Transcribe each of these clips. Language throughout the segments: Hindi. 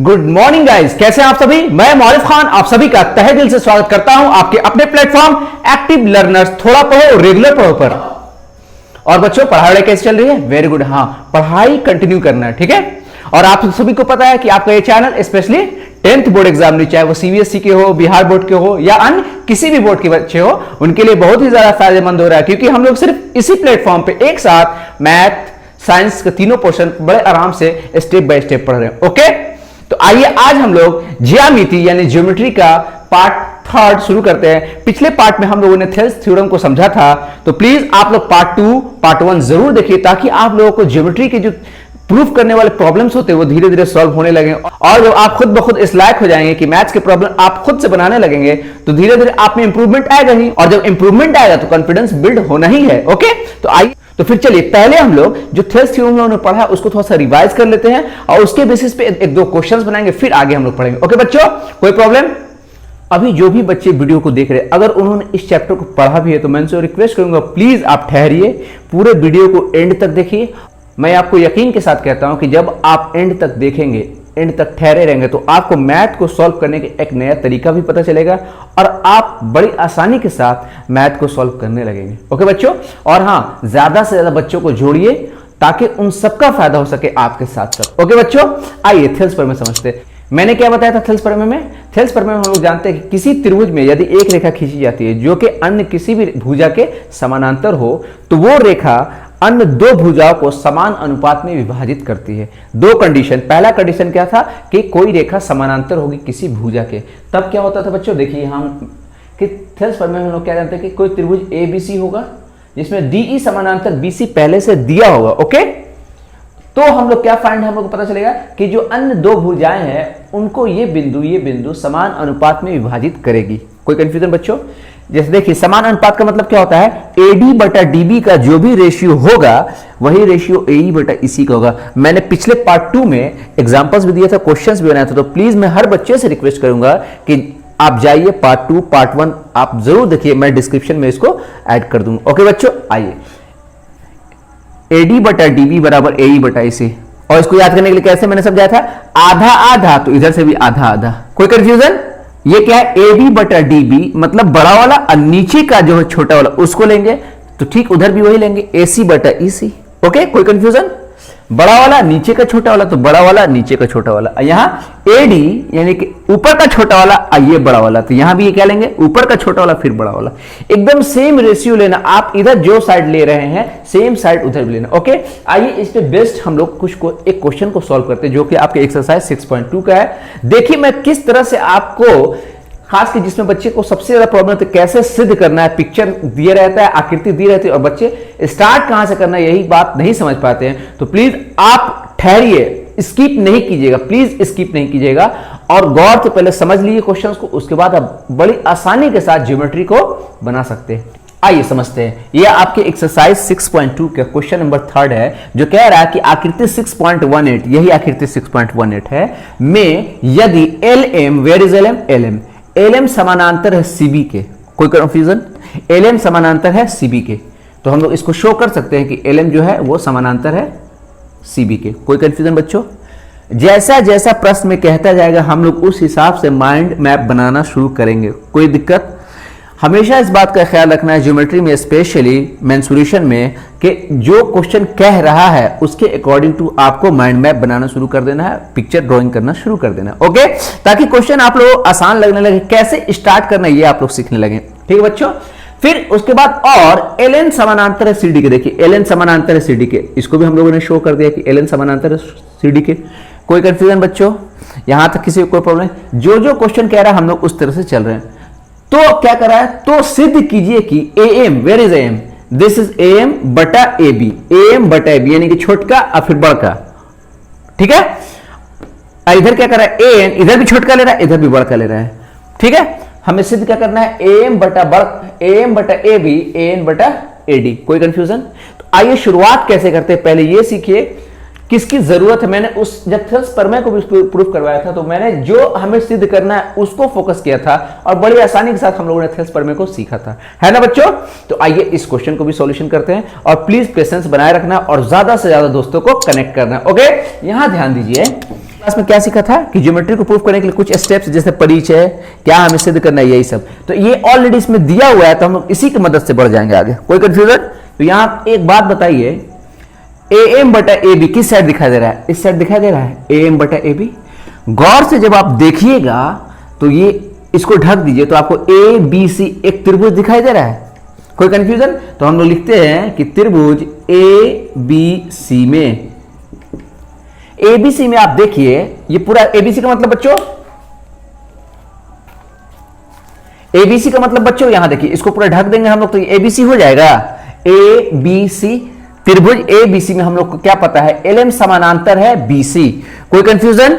गुड मॉर्निंग गाइस, कैसे हैं आप सभी। मैं मौरिफ खान आप सभी का तहे दिल से स्वागत करता हूं आपके अपने प्लेटफॉर्म एक्टिव लर्नर्स थोड़ा पढ़ो रेगुलर पढ़ो पर। और बच्चों पढ़ाई कैसे चल रही है? Very good. हाँ, पढ़ाई कंटिन्यू करना है, ठीक है। और आप सभी को पता है कि आपका ये channel specially 10th board exam, चाहे वो सीबीएसई के हो, बिहार बोर्ड के हो या अन्य किसी भी बोर्ड के बच्चे हो, उनके लिए बहुत ही ज्यादा फायदेमंद हो रहा है, क्योंकि हम लोग सिर्फ इसी प्लेटफॉर्म पे एक साथ मैथ साइंस के तीनों पोर्शन बड़े आराम से स्टेप बाय स्टेप पढ़ रहे हैं। ओके, तो आइए आज हम लोग ज्यामिति यानी ज्योमेट्री का पार्ट 3 शुरू करते हैं। पिछले पार्ट में हम लोगों ने थेल्स थ्योरम को समझा था, तो प्लीज आप लोग पार्ट 2 पार्ट 1 जरूर देखिए, ताकि आप लोगों को ज्योमेट्री के जो प्रूफ करने वाले प्रॉब्लम्स होते हैं वो धीरे धीरे सॉल्व होने लगे। और जब आप खुद ब खुद इस लायक हो जाएंगे कि मैथ्स के प्रॉब्लम आप खुद से बनाने लगेंगे, तो धीरे धीरे आप में इंप्रूवमेंट आएगा ही, और जब इंप्रूवमेंट आएगा तो कॉन्फिडेंस बिल्ड होना ही है। ओके, तो आइए तो फिर चलिए पहले हम लोग जो थेल्स थ्योरम हमने पढ़ा उसको थोड़ा सा रिवाइज कर लेते हैं, और उसके बेसिस पे एक दो क्वेश्चंस बनाएंगे, फिर आगे हम लोग पढ़ेंगे। ओके बच्चों, कोई प्रॉब्लम? अभी जो भी बच्चे वीडियो को देख रहे हैं, अगर उन्होंने इस चैप्टर को पढ़ा भी है तो मैं उनसे रिक्वेस्ट करूंगा, प्लीज आप ठहरिए, पूरे वीडियो को एंड तक देखिए। मैं आपको यकीन के साथ कहता हूं कि जब आप एंड तक देखेंगे, एंड तक ठहरे रहेंगे, तो आपको मैथ को सॉल्व करने का एक नया तरीका भी पता चलेगा, और आप बड़ी आसानी के साथ मैथ को सॉल्व करने लगेंगे। ओके बच्चों, और हाँ, ज्यादा से ज्यादा बच्चों को जोड़िए ताकि उन सबका फायदा हो सके आपके साथ साथ। ओके बच्चों, आइए थेल्स प्रमेय समझते हैं। मैंने क्या बताया था थेल्स प्रमेय में? थेल्स प्रमेय में हम लोग जानते हैं कि किसी त्रिभुज में यदि एक रेखा खींची जाती है जो कि अन्य किसी भी भुजा के समानांतर हो, तो वो रेखा अन्य दो भुजाओं को समान अनुपात में विभाजित करती है। दो कंडीशन, पहला कंडीशन क्या था कि कोई रेखा समानांतर होगी किसी भुजा के। तब क्या होता था बच्चों, देखिए हम कि थेल्स प्रमेय में हम लोग क्या जानते हैं कि कोई त्रिभुज एबीसी होगा जिसमें डीई समानांतर बीसी पहले से दिया होगा। ओके, तो हम लोग क्या फाइंड, हम लोग को पता चलेगा कि जो अन्य दो भुजाएं हैं उनको ये बिंदु समान अनुपात में विभाजित करेगी। कोई कंफ्यूजन बच्चों? जैसे देखिए, समान अनुपात का मतलब क्या होता है? एडी बटा डीबी का जो भी रेशियो होगा वही रेशियो एई बटा इसी का होगा। मैंने पिछले पार्ट 2 में एग्जांपल्स भी दिया था, क्वेश्चंस भी बनाया था, तो प्लीज मैं हर बच्चे से रिक्वेस्ट करूंगा कि आप जाइए पार्ट 2 पार्ट 1 आप जरूर देखिए, मैं डिस्क्रिप्शन में इसको ऐड कर दूंगा। ओके बच्चों, आइए, एडी बटा डीबी बराबर एई बटा इसी, और इसको याद करने के लिए कैसे मैंने समझाया था? आधा आधा, तो इधर से भी आधा आधा। कोई कंफ्यूजन? ये क्या है? एबी बटा डीबी मतलब बड़ा वाला, और नीचे का जो है छोटा वाला उसको लेंगे, तो ठीक उधर भी वही लेंगे, एसी बटा ईसी। ओके, कोई कंफ्यूजन? बड़ा वाला नीचे का छोटा वाला, तो बड़ा वाला नीचे का छोटा वाला, यहाँ एडी यानी कि ऊपर का छोटा वाला, ये बड़ा वाला, तो यहां भी ये क्या लेंगे? ऊपर का छोटा वाला फिर बड़ा वाला। एकदम सेम रेशियो लेना, आप इधर जो साइड ले रहे हैं सेम साइड उधर भी लेना। ओके, आइए इस पे बेस्ट हम लोग एक क्वेश्चन को सॉल्व करते हैं जो कि आपके एक्सरसाइज 6.2 का है। देखिए मैं किस तरह से आपको, खास कर जिसमें बच्चे को सबसे ज्यादा प्रॉब्लम है कैसे सिद्ध करना है, पिक्चर दिया रहता है, आकृति दी रहती है, और बच्चे स्टार्ट कहां से करना है यही बात नहीं समझ पाते हैं। तो प्लीज आप ठहरिए, स्किप नहीं कीजिएगा, प्लीज स्किप नहीं कीजिएगा, और गौर से पहले समझ लीजिए क्वेश्चंस को, उसके बाद आप बड़ी आसानी के साथ ज्योमेट्री को बना सकते हैं। आइए समझते हैं। यह आपके एक्सरसाइज 6.2 का क्वेश्चन नंबर 3 है, जो कह रहा है कि आकृति 6.18, यही आकृति 6.18 है, में यदि LM, where is LM? LM LM समानांतर है CB के। कोई कंफ्यूजन? LM समानांतर है CB के, तो हम लोग इसको शो कर सकते हैं कि LM जो है वो समानांतर है CB के। कोई कंफ्यूजन बच्चों? जैसा जैसा प्रश्न में कहता जाएगा हम लोग उस हिसाब से माइंड मैप बनाना शुरू करेंगे। कोई दिक्कत? हमेशा इस बात का ख्याल रखना है ज्योमेट्री में, स्पेशली मेंसुरेशन में, कि जो क्वेश्चन कह रहा है उसके अकॉर्डिंग टू आपको माइंड मैप बनाना शुरू कर देना है, पिक्चर ड्राइंग करना शुरू कर देना है। ओके, ताकि क्वेश्चन आप लोग आसान लगने लगे, कैसे स्टार्ट करना है ये आप लोग सीखने लगे। ठीक है बच्चों, फिर उसके बाद और LN समानांतर है CD के। देखिए LN समानांतर है CD के, इसको भी हम लोगों ने शो कर दिया कि LN समानांतर है CD के। कोई कंफ्यूजन बच्चों? यहां तक किसी को कोई प्रॉब्लम? जो जो क्वेश्चन कह रहा है हम लोग उस तरह से चल रहे हैं। तो क्या कर रहा है? तो सिद्ध कीजिए कि AM, where is AM? This is AM बटा AB, AM बटा AB यानी कि छोटका और फिर बड़का। ठीक है, इधर क्या कर रहा है? AN, इधर भी छोटका ले रहा है, इधर भी बड़का ले रहा है। ठीक है, हमें सिद्ध क्या करना है? AM बटा AB, AN बटा AD। कोई कंफ्यूजन? तो आइए शुरुआत कैसे करते हैं, पहले ये सीखिए किसकी जरूरत है। मैंने उस जब थेल्स प्रमेय को भी प्रूफ करवाया था, तो मैंने जो हमें सिद्ध करना है उसको फोकस किया था, और बड़ी आसानी के साथ हम लोगों ने थेल्स प्रमेय को सीखा था, है ना बच्चों? तो आइए इस क्वेश्चन को भी सॉल्यूशन करते हैं, और प्लीज पेशेंस बनाए रखना और ज्यादा से ज्यादा दोस्तों को कनेक्ट करना। ओके, यहां ध्यान दीजिए, क्लास में क्या सीखा था कि ज्योमेट्री को प्रूव करने के लिए कुछ स्टेप्स जैसे परिचय, क्या हमें सिद्ध करना है, यही सब। तो ये ऑलरेडी इसमें दिया हुआ है, तो हम लोग इसी की मदद से बढ़ जाएंगे आगे। कोई कंफ्यूजन? तो यहां एक बात बताइए, ए एम बटा ए बी किस साइड दिखाई दे रहा है? इस साइड दिखाई दे रहा है, ए एम बटा ए बी। गौर से जब आप देखिएगा तो ये इसको ढक दीजिए तो आपको ए बी सी एक त्रिभुज दिखाई दे रहा है। कोई कंफ्यूजन? तो हम लोग लिखते हैं कि त्रिभुज ए बी सी में, एबीसी में आप देखिए ये पूरा एबीसी का मतलब बच्चों, एबीसी का मतलब बच्चों यहां देखिए, इसको पूरा ढक देंगे हम लोग तो ये एबीसी हो जाएगा। ए बी सी त्रिभुज ए बी सी में हम लोग को क्या पता है? एलएम समानांतर है बीसी। कोई कंफ्यूजन?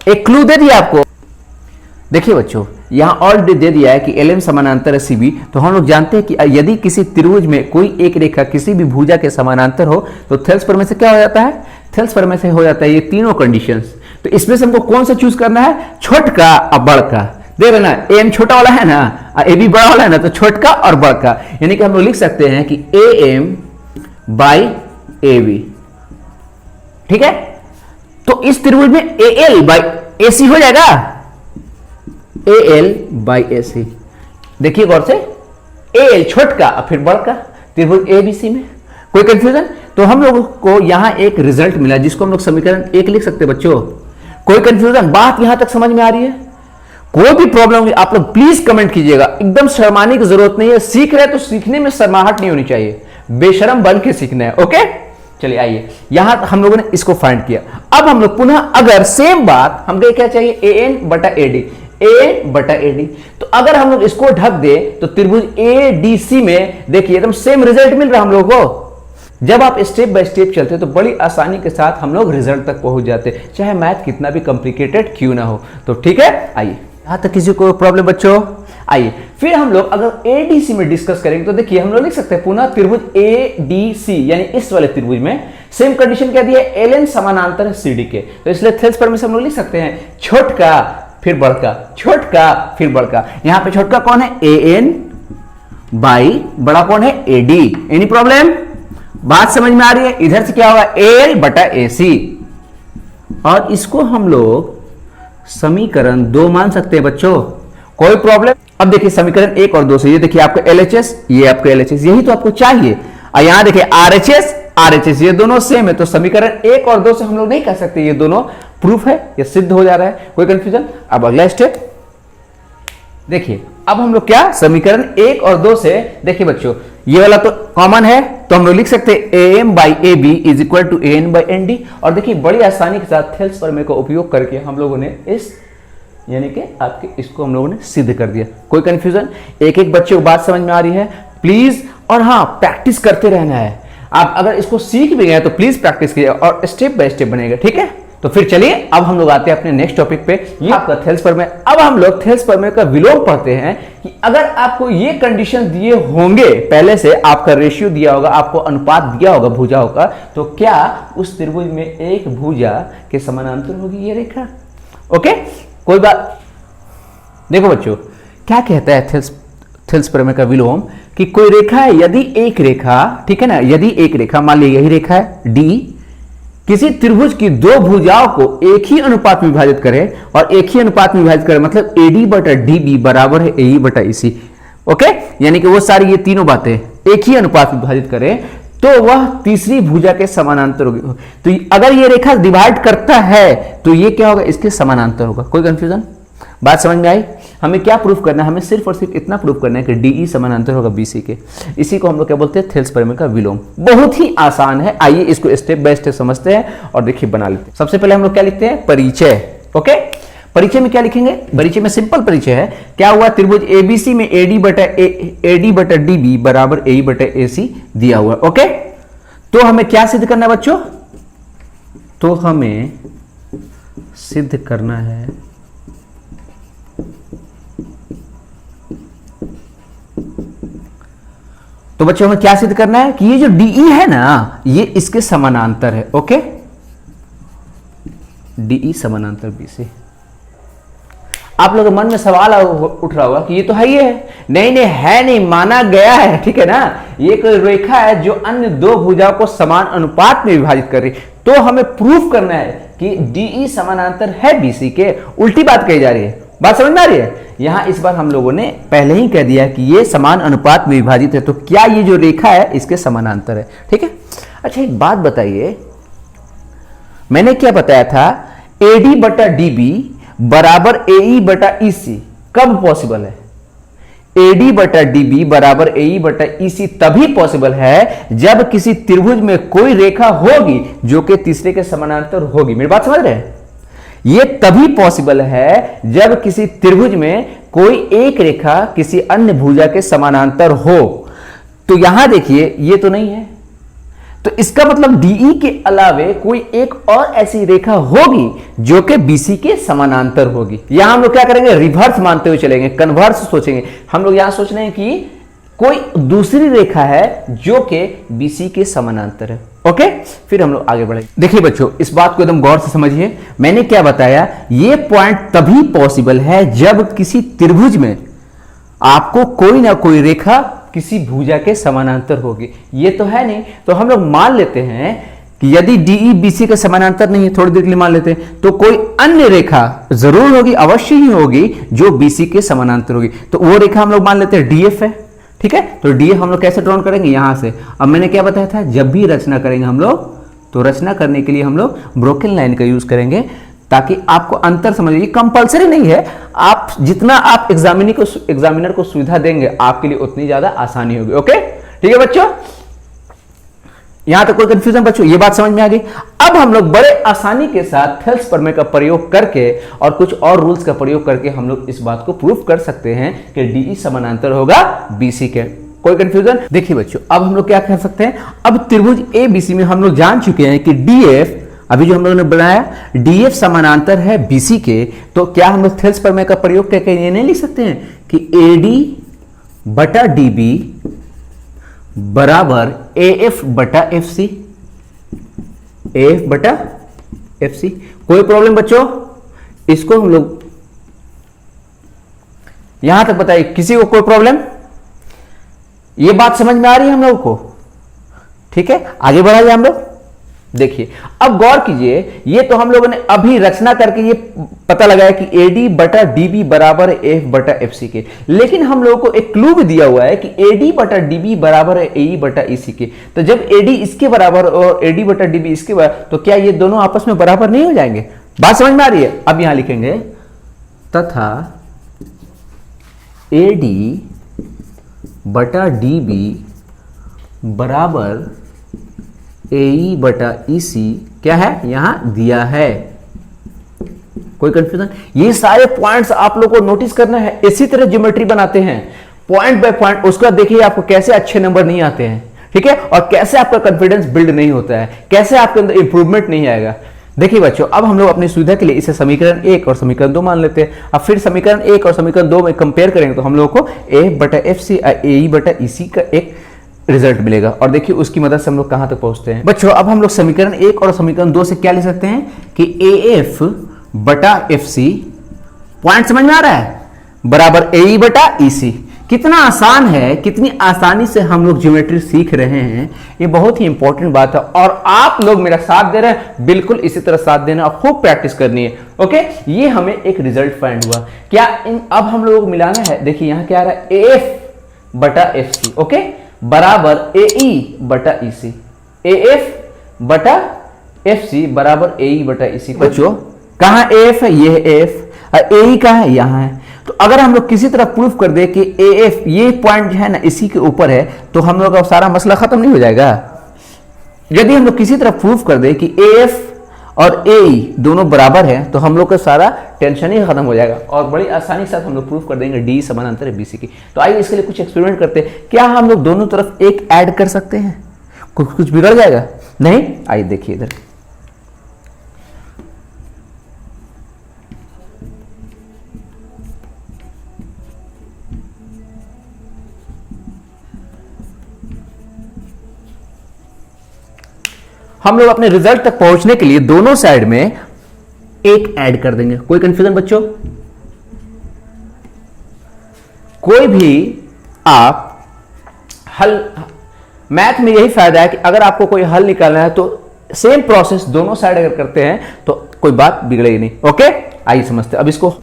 एक क्लू दे दिया आपको। देखिए बच्चों यहां ऑलरेडी दे दिया है कि एलएम समानांतर है सीबी, तो हम लोग जानते हैं कि यदि किसी त्रिभुज में कोई एक रेखा किसी भी भुजा के समानांतर हो तो थेल्स प्रमेय से क्या हो जाता है? थेल्स प्रमेय से हो जाता है ये तीनों कंडीशंस। तो इसमें से हमको कौन सा चूज करना है? छोटका और बड़का। देख रहे ना, एम छोटा वाला है ना, ए बी बड़ा वाला है ना, तो छोटका और बड़का, यानी कि हम लोग लिख सकते हैं कि A M by A B. ठीक है, तो इस त्रिभुज में ए एल बाई ए सी हो जाएगा, ए एल बाई ए सी। देखिए गौर से, ए एल छोटका और फिर बड़का त्रिभुज ए बी सी में। कोई कंफ्यूजन? तो हम लोगों को यहां एक रिजल्ट मिला जिसको हम लोग समीकरण एक लिख सकते हैं बच्चों। कोई कंफ्यूजन? बात यहां तक समझ में आ रही है? कोई भी प्रॉब्लम हुई आप लोग प्लीज कमेंट कीजिएगा, एकदम शर्माने की जरूरत नहीं है। सीख रहे तो सीखने में शर्माहट नहीं होनी चाहिए, बेशरम बन के सीखना है। ओके चलिए आइए, यहां हम लोगों ने इसको फाइंड किया। अब हम लोग पुनः अगर सेम बात हमको क्या चाहिए? ए एन बटा ए डी, ए बटा ए डी। तो अगर हम लोग इसको ढक दे तो त्रिभुज ए डी सी में देखिए एकदम सेम रिजल्ट मिल रहा है हम लोग को। जब आप स्टेप बाय स्टेप चलते तो बड़ी आसानी के साथ हम लोग रिजल्ट तक पहुंच जाते, चाहे मैथ कितना भी कॉम्प्लिकेटेड क्यों ना हो। तो ठीक है, आइए यहां तक किसी को प्रॉब्लम बच्चों? आइए फिर हम लोग अगर एडीसी में डिस्कस करेंगे तो देखिए हम लोग लिख सकते हैं पुनः त्रिभुज एडीसी, यानी इस वाले त्रिभुज में सेम कंडीशन क्या दी है? एलएन समानांतर है सीडी के, तो इसलिए थेल्स प्रमेय से हम लोग लिख सकते हैं छोटका फिर बड़का, छोटका फिर बड़का। यहां पे छोटका कौन है? ए एन बाई बड़ा कौन है? A D. Any problem? बात समझ में आ रही है? इधर से क्या होगा? एल बटा ए सी, और इसको हम लोग समीकरण 2 मान सकते हैं बच्चों। कोई प्रॉब्लम? अब देखिए समीकरण 1 और 2 से, ये देखिए आपका एलएचएस, ये आपका एलएचएस, यही तो आपको चाहिए। और यहां देखिए आरएचएस आरएचएस, ये दोनों सेम है, तो समीकरण 1 और 2 से हम लोग नहीं कह सकते ये दोनों प्रूफ है, ये सिद्ध हो जा रहा है। कोई कंफ्यूजन? अब अगला स्टेप देखिए, अब हम लोग क्या समीकरण 1 और 2 से देखिए बच्चों, ये वाला तो कॉमन है, तो हम लोग लिख सकते हैं A M by A B is equal to A N by N D. और देखिए बड़ी आसानी के साथ थेल्स प्रमेय का उपयोग करके हम लोगों ने इस यानी कि आपके इसको हम लोगों ने सिद्ध कर दिया। कोई कंफ्यूजन? एक एक बच्चे को बात समझ में आ रही है प्लीज? और हाँ, प्रैक्टिस करते रहना है। आप अगर इसको सीख भी गए तो प्लीज प्रैक्टिस कीजिए और स्टेप बाय स्टेप बनेगा। ठीक है, तो फिर चलिए अब हम लोग आते हैं अपने नेक्स्ट टॉपिक पे, ये आपका थेल्स प्रमेय। अब हम लोग थेल्स प्रमेय का विलोम पढ़ते हैं कि अगर आपको ये कंडीशन दिए होंगे, पहले से आपका रेशियो दिया होगा, आपको अनुपात दिया होगा भुजाओं का, तो क्या उस त्रिभुज में एक भुजा के समानांतर होगी ये रेखा? ओके, कोई बात? देखो बच्चों क्या कहता है थेल्स प्रमेय का विलोम, कि कोई रेखा है, यदि एक रेखा, ठीक है ना, यदि एक रेखा, मान लीजिए यही रेखा है डी, किसी त्रिभुज की दो भुजाओं को एक ही अनुपात में विभाजित करे, और एक ही अनुपात में विभाजित करे मतलब एडी बटा डी बी बराबर है ए बटा ई सी। ओके, यानी कि वो सारी ये तीनों बातें एक ही अनुपात में विभाजित करे तो वह तीसरी भुजा के समानांतर होगी। तो अगर ये रेखा डिवाइड करता है तो ये क्या होगा? इसके समानांतर होगा। कोई कंफ्यूजन? बात समझ में आई? हमें क्या प्रूफ करना है? हमें सिर्फ और सिर्फ इतना प्रूफ करना है कि डीई समानांतर होगा बीसी के। इसी को हम लोग क्या बोलते हैं? थेल्स प्रमेय का विलोम। बहुत ही आसान है, आइए इसको स्टेप बाय स्टेप समझते हैं और देखिए बना लेते हैं। सबसे पहले हम लोग क्या लिखते हैं? परिचय। ओके, परिचय में क्या लिखेंगे? परिचय में सिंपल परिचय है, क्या हुआ? त्रिभुज एबीसी में एडी बटा डीबी बराबर ए बटा ए सी दिया हुआ। ओके, तो हमें क्या सिद्ध करना है बच्चों? तो हमें सिद्ध करना है तो बच्चों हमें क्या सिद्ध करना है कि ये जो डीई है ना, ये इसके समानांतर है। ओके, डीई समानांतर बी से। आप लोगों के मन में सवाल उठ रहा होगा कि ये तो है ही है। नहीं नहीं, है नहीं, माना गया है, ठीक है ना। ये कोई रेखा है जो अन्य दो भुजाओं को समान अनुपात में विभाजित कर रही, तो हमें प्रूफ करना है कि डीई समानांतर है बीसी के, उल्टी बात कही जा रही है। बात समझ में आ रही है? यहां इस बार हम लोगों ने पहले ही कह दिया कि ये समान अनुपात में विभाजित है, तो क्या ये जो रेखा है इसके समानांतर है। ठीक है। अच्छा एक बात बताइए, मैंने क्या बताया था, एडी बटा डीबी बराबर एई बटा ईसी कब पॉसिबल है? एडी बटा डीबी बराबर एई बटा ईसी तभी पॉसिबल है जब किसी त्रिभुज में कोई रेखा होगी जो कि तीसरे के समानांतर होगी। मेरी बात समझ रहे हैं? यह तभी पॉसिबल है जब किसी त्रिभुज में कोई एक रेखा किसी अन्य भुजा के समानांतर हो। तो यहां देखिए ये तो नहीं है, तो इसका मतलब डीई के अलावे कोई एक और ऐसी रेखा होगी जो कि बीसी के समानांतर होगी। यहां हम लोग क्या करेंगे, रिवर्स मानते हुए चलेंगे, कन्वर्स सोचेंगे। हम लोग यहां सोच रहे हैं कि कोई दूसरी रेखा है जो कि बीसी के समानांतर है। ओके, फिर हम लोग आगे बढ़ेंगे। देखिए बच्चों, इस बात को एकदम गौर से समझिए। मैंने क्या बताया, यह पॉइंट तभी पॉसिबल है जब किसी त्रिभुज में आपको कोई ना कोई रेखा किसी भुजा के समानांतर होगी। ये तो है नहीं, तो हम लोग मान लेते हैं कि यदि डीई बीसी के समानांतर नहीं है, थोड़ी देर के लिए मान लेते हैं, तो कोई अन्य रेखा जरूर होगी, अवश्य ही होगी जो बीसी के समानांतर होगी। तो वो रेखा हम लोग मान लेते हैं डीएफ है। ठीक है, तो डीएफ हम लोग कैसे ड्रॉ करेंगे, यहां से। अब मैंने क्या बताया था, जब भी रचना करेंगे हम लोग, तो रचना करने के लिए हम लोग ब्रोकन लाइन का यूज करेंगे, ताकि आपको अंतर समझिए। कंपलसरी नहीं है, आप जितना आप एग्जामिनर को सुविधा देंगे आपके लिए उतनी ज्यादा आसानी होगी। ओके, ठीक है बच्चों, यहां तक कोई कंफ्यूजन बच्चों, ये बात समझ में आ गई। अब हम लोग बड़े आसानी के साथ थेल्स प्रमेय का प्रयोग करके और कुछ और रूल्स का प्रयोग करके हम लोग इस बात को प्रूव कर सकते हैं कि डीई समानांतर होगा बीसी के। कोई कंफ्यूजन? देखिए बच्चों, अब हम लोग क्या कर सकते हैं, अब त्रिभुज ए बीसी में हम लोग जान चुके हैं कि डीएफ, अभी जो हम लोगों ने बनाया डीएफ समानांतर है बीसी के, तो क्या हम लोग थेल्स प्रमेय का प्रयोग करके ये नहीं लिख सकते हैं कि एडी बटा डीबी बराबर एएफ बटा एफसी, एएफ बटा एफसी। कोई प्रॉब्लम बच्चों? इसको हम लोग यहां तक बताइए, किसी को कोई प्रॉब्लम? ये बात समझ में आ रही है हम लोगों को? ठीक है, आगे बढ़ाइए हम लोग। देखिए, अब गौर कीजिए, ये तो हम लोगों ने अभी रचना करके ये पता लगाया कि एडी बटा डीबी बराबर एफ बटा एफसी के, लेकिन हम लोगों को एक क्लू भी दिया हुआ है कि एडी बटा डीबी बराबर है एई बटा ईसी के। तो जब एडी इसके बराबर और एडी बटा डीबी इसके बराबर, तो क्या ये दोनों आपस में बराबर नहीं हो जाएंगे? बात समझ में आ रही है? अब यहां लिखेंगे तथा एडी बटा डीबी बराबर एई बटा ईसी क्या है, यहां दिया है। कोई कंफ्यूजन? ये सारे पॉइंट्स आप लोगों को नोटिस करना है। इसी तरह ज्योमेट्री बनाते हैं पॉइंट बाय पॉइंट, उसका देखिए आपको कैसे अच्छे नंबर नहीं आते हैं। ठीक है, और कैसे आपका कॉन्फिडेंस बिल्ड नहीं होता है, कैसे आपके अंदर इंप्रूवमेंट नहीं आएगा। देखिए बच्चों, अब हम लोग अपनी सुविधा के लिए इसे समीकरण 1 और समीकरण 2 मान लेते हैं। अब फिर समीकरण 1 और समीकरण 2 में कंपेयर करेंगे तो हम लोग को एफ बटा एफ सी एई बटा ईसी का एक रिजल्ट मिलेगा। और देखिए उसकी मदद से हम लोग कहां तक पहुंचते हैं बच्चों। अब हम लोग समीकरण 1 और समीकरण 2 से क्या ले सकते हैं कि एएफ बटा एफसी, पॉइंट समझ में आ रहा है, बराबर एई बटा ईसी। कितना आसान है, कितनी आसानी से हम लोग ज्योमेट्री सीख रहे हैं, ये बहुत ही इंपॉर्टेंट बात है। और आप लोग मेरा साथ दे रहे हैं, बिल्कुल इसी तरह साथ देना और खूब प्रैक्टिस करनी है। ओके, ये हमें एक रिजल्ट फाइंड हुआ। क्या अब हम लोगों को मिलाना है, देखिए यहां क्या आ रहा है, एफ बटा एफ सी, ओके, बराबर एई बटा ईसी, एएफ बटा एफ सी बराबर एई बटा ईसी। बच्चों कहां एफ है, ये एफ, एई कहां है, यहां है। तो अगर हम लोग किसी तरह प्रूफ कर दे कि एएफ ये पॉइंट जो है ना इसी के ऊपर है, तो हम लोग का सारा मसला खत्म नहीं हो जाएगा। यदि हम लोग किसी तरह प्रूफ कर दे कि एएफ और एई दोनों बराबर है, तो हम लोग का सारा टेंशन ही खत्म हो जाएगा और बड़ी आसानी के साथ हम लोग प्रूफ कर देंगे डी समानांतर है बीसी की। तो आइए इसके लिए कुछ एक्सपेरिमेंट करते हैं। क्या हम लोग दोनों तरफ एक ऐड कर सकते हैं? कुछ बिगड़ जाएगा? नहीं, आइए देखिए इधर। हम लोग अपने रिजल्ट तक पहुंचने के लिए दोनों साइड में एक ऐड कर देंगे। कोई कंफ्यूजन बच्चों? कोई भी आप हल, मैथ में यही फायदा है कि अगर आपको कोई हल निकालना है तो सेम प्रोसेस दोनों साइड अगर करते हैं तो कोई बात बिगड़ेगी नहीं। ओके, आइए समझते हैं अब इसको।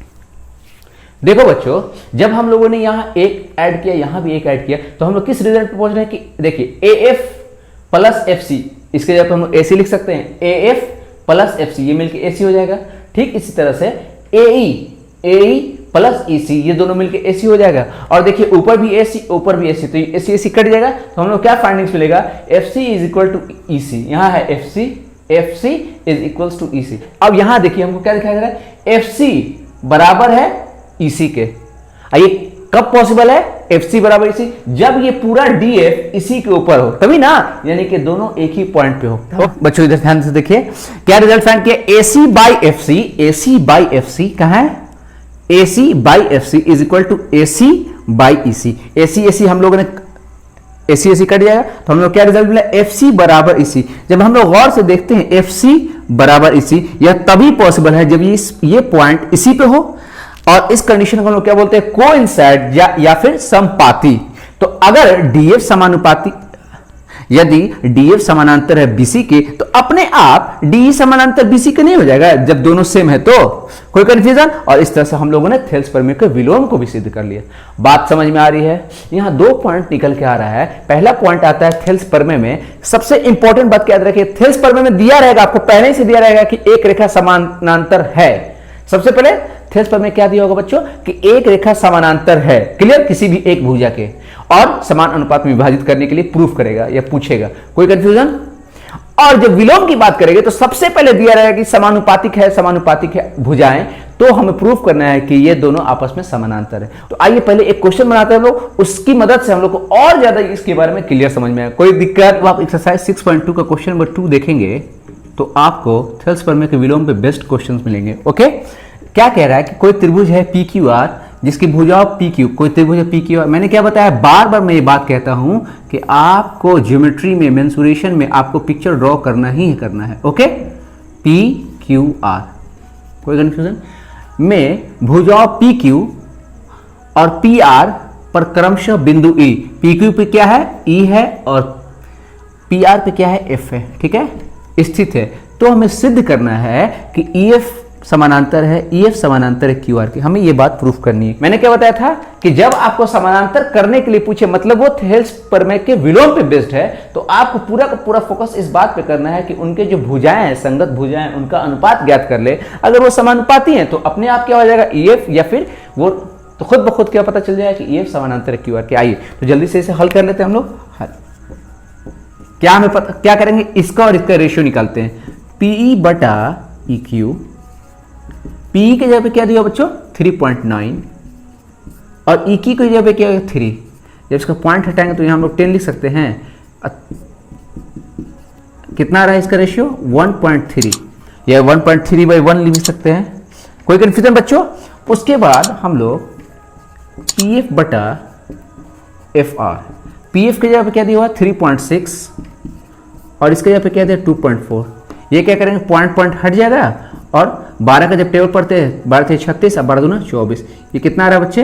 देखो बच्चों, जब हम लोगों ने यहां एक ऐड किया, यहां भी एक ऐड किया, तो हम लोग किस रिजल्ट पे पहुंच रहे हैं कि देखिए AF प्लस FC, इसके जगह हम लोग AC लिख सकते हैं, AF प्लस FC, ये मिलके AC हो जाएगा। ठीक इसी तरह से AE प्लस EC, ये दोनों मिलके AC हो जाएगा। और देखिए ऊपर भी AC, ऊपर भी AC, तो ये AC कट जाएगा, तो हम लोग क्या फाइंडिंग्स मिलेगा, FC is equal to EC, यहां है FC is equal to EC। अब यहां देखिए हमको क्या दिखाई दे रहा है, FC बराबर है EC के। ये कब पॉसिबल है, FC बराबर EC, जब ये पूरा DF इसी के ऊपर हो, तभी ना, यानी कि दोनों एक ही पॉइंट पे हो। तो बच्चों इधर ध्यान से देखिए क्या रिजल्ट फाइंड किया, AC बाई FC कहां है, AC by FC is equal to AC by EC। AC हम लोगों ने AC कट जाएगा, तो हम लोग क्या रिजल्ट मिला, FC बराबर EC। जब हम लोग गौर से देखते हैं FC बराबर EC, यह तभी पॉसिबल है जब ये पॉइंट इसी पे हो, और इस कंडीशन को हम लोग क्या बोलते हैं, कोइंसाइड या फिर समपाती। तो अगर DF समानुपाती, यदि DF समानांतर है BC के, तो अपने आप DE समानांतर BC के नहीं हो जाएगा जब दोनों सेम है, तो कोई कंफ्यूजन। और इस तरह से हम लोगों ने थेल्स प्रमेय के विलोम को भी सिद्ध कर लिया। बात समझ में आ रही है। यहां 2 पॉइंट निकल के आ रहा है। पहला पॉइंट आता है थेल्स प्रमेय में, सबसे इंपॉर्टेंट बात याद रखिए, थेल्स प्रमेय में दिया रहेगा, आपको पहले से दिया रहेगा कि एक रेखा समानांतर है। सबसे पहले थेल्स प्रमेय क्या दिया होगा बच्चों, कि एक रेखा समानांतर है, क्लियर, किसी भी एक भुजा के, और समान अनुपात में विभाजित करने के लिए प्रूफ करेगा या पूछेगा, कोई कंफ्यूजन। और जब विलोम की बात करेंगे तो सबसे पहले दिया रहेगा कि समानुपातिक है भुजाएं, तो हमें प्रूफ करना है कि ये दोनों आपस में समानांतर है। तो आइए पहले एक क्वेश्चन बनाते हैं लोग, उसकी मदद से हम लोग को और ज्यादा इसके बारे में क्लियर समझ में आए। कोई दिक्कत, तो आप एक्सरसाइज 6.2 का क्वेश्चन नंबर 2 देखेंगे तो आपको थेल्स प्रमेय के विलोम पे बेस्ट क्वेश्चन मिलेंगे। ओके, क्या कह रहा है कि कोई त्रिभुज है PQR जिसकी भुजाओं PQ, कोई त्रिभुज है PQR। मैंने क्या बताया, बार बार मैं ये बात कहता हूं कि आपको ज्योमेट्री में, मेंसुरेशन में आपको पिक्चर ड्रॉ करना ही करना है। ओके, PQR, कोई कंफ्यूजन में भुजाओं PQ और PR पर क्रमशः बिंदु E, PQ पे क्या है E है और PR पे क्या है F है, ठीक है, स्थित है। तो हमें सिद्ध करना है कि EF समानांतर है, EF समानांतर है QR के, हमें यह बात प्रूफ करनी है। मैंने क्या बताया था कि जब आपको समानांतर करने के लिए पूछे, मतलब वो थेल्स प्रमेय के विलोम पे बेस्ड है, तो आपको पूरा का पूरा फोकस इस बात पे करना है कि उनके जो भुजाएं हैं, संगत भुजाएं, उनका अनुपात ज्ञात कर ले। अगर वो समानुपाती हैं तो अपने आप क्या हो जाएगा, EF, या फिर वो तो खुद ब खुद क्या पता चल जाएगा कि EF समानांतर है QR के। आइए तो जल्दी से इसे हल कर लेते हैं हम लोग। क्या हमें पता, क्या करेंगे, इसका और इसका रेशियो निकालते हैं, PE बटा EQ। PE के जगह पे क्या दिया बच्चों, 3.9, और EQ की जगह पे क्या है 3। जब इसका पॉइंट हटाएंगे तो यहां हम लोग 10 लिख सकते हैं। कितना आ रहा है इसका रेशियो, 1.3, या 1.3/1 लिख सकते हैं, कोई कंफ्यूजन बच्चों। उसके बाद हम लोग PF बटा FR, PF के जगह पे क्या दिया हुआ 3.6, और इसके जगह पे क्या दिया 2.4। ये क्या करेंगे, पॉइंट हट जाएगा, और 12 का जब टेबल पढ़ते हैं, 12 × 36, अब 12 दूना 24, ये कितना आ रहा है बच्चे,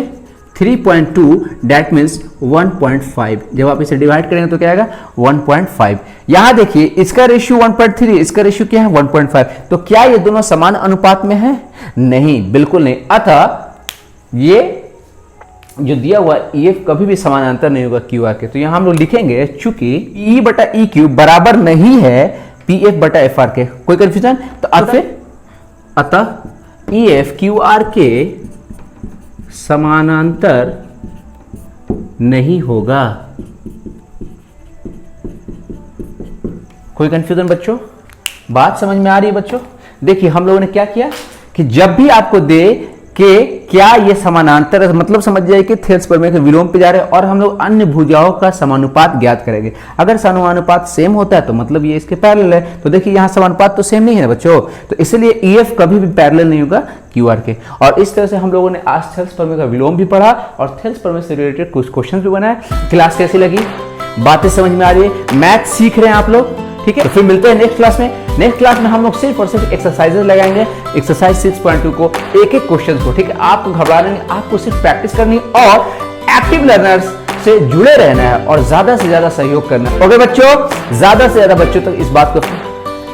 3.2, दैट मीन्स 1.5। जब आप इसे डिवाइड करेंगे तो क्या आएगा 1.5। यहां देखिए इसका रेशियो 1.3, इसका रेशियो क्या है 1.5। तो क्या ये दोनों समान अनुपात में है, नहीं, बिल्कुल नहीं। अतः ये जो दिया हुआ EF कभी भी समानांतर नहीं होगा QR के। तो यहां हम लोग लिखेंगे, चूंकि PE बटा EQ बराबर नहीं है PF बटा FR के, कोई कंफ्यूजन। तो अतः EF QR के समानांतर नहीं होगा, कोई कंफ्यूजन बच्चों, बात समझ में आ रही है बच्चों। देखिए हम लोगों ने क्या किया कि जब भी आपको दे कि क्या ये समानांतर है, मतलब समझ जाए कि थेल्स प्रमेय के विलोम पे जा रहे हैं, और हम लोग अन्य भुजाओं का समानुपात ज्ञात करेंगे। अगर समानुपात सेम होता है तो मतलब ये इसके पैरेलल है। तो देखिए यहाँ समानुपात तो सेम नहीं है बच्चों, तो इसलिए EF कभी भी पैरेलल नहीं होगा QR के। और इस तरह से हम लोगों ने आज थेल्स प्रमेय का विलोम भी पढ़ा और थेल्स प्रमेय से रिलेटेड कुछ क्वेश्चन भी बनाए। क्लास कैसी लगी, बातें समझ में आ रही है, मैथ सीख रहे हैं आप लोग, ठीक है। तो फिर मिलते हैं नेक्स्ट क्लास में। नेक्स्ट क्लास में हम लोग सिर्फ और सिर्फ एक्सरसाइजेस लगाएंगे, एक्सरसाइज 6.2 को, एक एक क्वेश्चन को, ठीक है। आपको घबराना नहीं, आपको सिर्फ प्रैक्टिस करनी और एक्टिव लर्नर्स से जुड़े रहना है और ज्यादा से ज्यादा सहयोग करना है। ओके बच्चों, ज्यादा से ज्यादा बच्चों तक इस बात को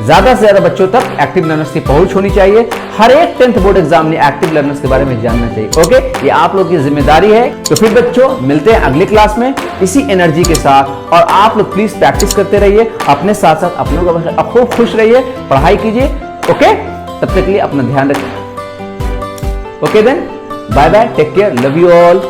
ज्यादा से ज्यादा बच्चों तक एक्टिव लर्नर्स की पहुंच होनी चाहिए। हर एक 10th बोर्ड एग्जाम में एक्टिव लर्नर्स के बारे में जानना चाहिए। ओके, ये आप लोग की जिम्मेदारी है। तो फिर बच्चों मिलते हैं अगली क्लास में इसी एनर्जी के साथ, और आप लोग प्लीज प्रैक्टिस करते रहिए, अपने साथ साथ अपनों का खूब खुश रहिए, पढ़ाई कीजिए। ओके, तब तक के लिए अपना ध्यान रखिए। Okay then, bye bye, take care, love you all.